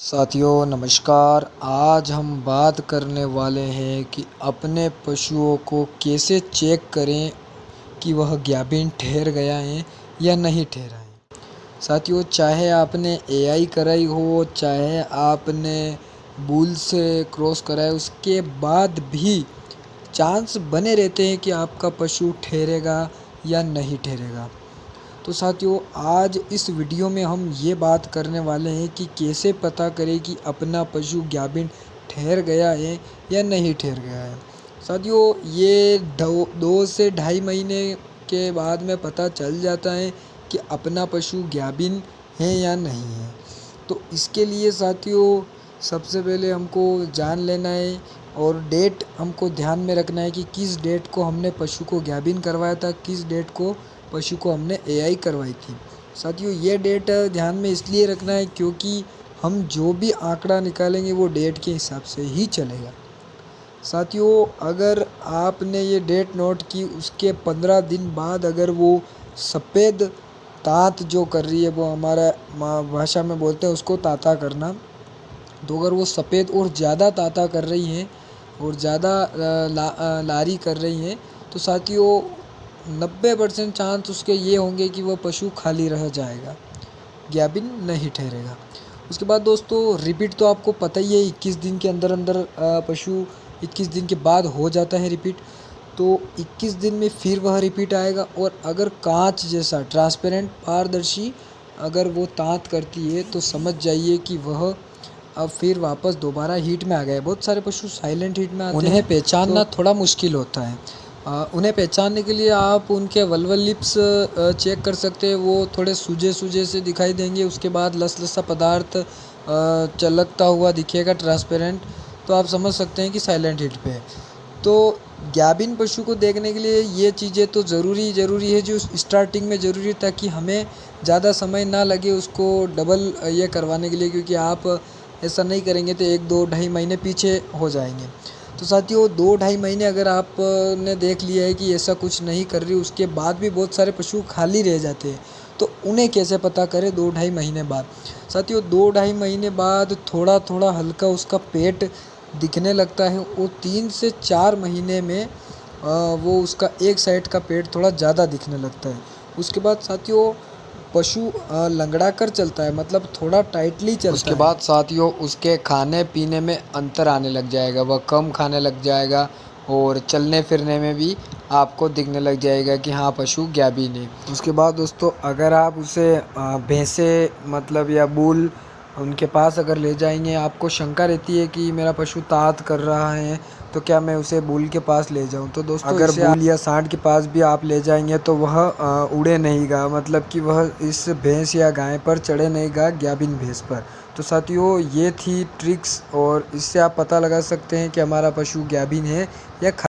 साथियों नमस्कार। आज हम बात करने वाले हैं कि अपने पशुओं को कैसे चेक करें कि वह गाभिन ठहर गया है या नहीं ठहरा है। साथियों, चाहे आपने एआई कराई हो, चाहे आपने बुल से क्रॉस कराया, उसके बाद भी चांस बने रहते हैं कि आपका पशु ठहरेगा या नहीं ठहरेगा। तो साथियों, आज इस वीडियो में हम ये बात करने वाले हैं कि कैसे पता करें कि अपना पशु गाभिन ठहर गया है या नहीं ठहर गया है। साथियों, ये 2 से ढाई महीने के बाद में पता चल जाता है कि अपना पशु गाभिन है या नहीं है। तो इसके लिए साथियों, सबसे पहले हमको जान लेना है और डेट हमको ध्यान में रखना है कि किस डेट को हमने पशु को गाभिन करवाया था, किस डेट को पशु को हमने एआई करवाई थी। साथियों, ये डेट ध्यान में इसलिए रखना है क्योंकि हम जो भी आंकड़ा निकालेंगे वो डेट के हिसाब से ही चलेगा। साथियों, अगर आपने ये डेट नोट की, उसके 15 दिन बाद अगर वो सफ़ेद तात जो कर रही है, वो हमारा भाषा में बोलते हैं उसको ताता करना, तो अगर वो सफ़ेद और ज़्यादा ताता कर रही हैं और ज़्यादा लारी कर रही हैं, तो साथियों 90% चांस उसके ये होंगे कि वह पशु खाली रह जाएगा, गाभिन नहीं ठहरेगा। उसके बाद दोस्तों, रिपीट तो आपको पता ही है, 21 दिन के अंदर अंदर पशु 21 दिन के बाद हो जाता है रिपीट। तो 21 दिन में फिर वह रिपीट आएगा और अगर कांच जैसा ट्रांसपेरेंट पारदर्शी अगर वो तांत करती है तो समझ जाइए कि वह अब फिर वापस दोबारा हीट में आ गए। बहुत सारे पशु साइलेंट हीट में आते हैं, उन्हें पहचानना थोड़ा मुश्किल होता है। उन्हें पहचानने के लिए आप उनके वल्वल लिप्स चेक कर सकते हैं, वो थोड़े सूजे से दिखाई देंगे। उसके बाद लसलसा पदार्थ चलकता हुआ दिखेगा ट्रांसपेरेंट, तो आप समझ सकते हैं कि साइलेंट हीट पे है। तो गाभिन पशु को देखने के लिए ये चीज़ें तो ज़रूरी है, जो स्टार्टिंग में ज़रूरी है, ताकि हमें ज़्यादा समय ना लगे उसको डबल ये करवाने के लिए, क्योंकि आप ऐसा नहीं करेंगे तो 1, 2, ढाई महीने पीछे हो जाएंगे। तो साथियों, 2, ढाई महीने अगर आपने देख लिया है कि ऐसा कुछ नहीं कर रही, उसके बाद भी बहुत सारे पशु खाली रह जाते हैं, तो उन्हें कैसे पता करें 2, ढाई महीने बाद। साथियों, 2, ढाई महीने बाद थोड़ा थोड़ा हल्का उसका पेट दिखने लगता है और 3 से 4 महीने में वो उसका एक साइड का पेट थोड़ा ज़्यादा दिखने लगता है। उसके बाद साथियों, पशु लंगड़ा कर चलता है, मतलब थोड़ा टाइटली चलता है। उसके बाद साथियों, उसके खाने पीने में अंतर आने लग जाएगा, वह कम खाने लग जाएगा और चलने फिरने में भी आपको दिखने लग जाएगा कि हाँ, पशु गाभिन है। उसके बाद दोस्तों, अगर आप उसे भैंसे मतलब या बुल उनके पास अगर ले जाएंगे, आपको शंका रहती है कि मेरा पशु तात कर रहा है, तो क्या मैं उसे बुल के पास ले जाऊं। तो दोस्तों, अगर बुल या सांड के पास भी आप ले जाएंगे तो वह उड़े नहीं गा, मतलब कि वह इस भैंस या गाय पर चढ़े नहीं गा, गाभिन भैंस पर। तो साथियों, ये थी ट्रिक्स और इससे आप पता लगा सकते हैं कि हमारा पशु गाभिन है या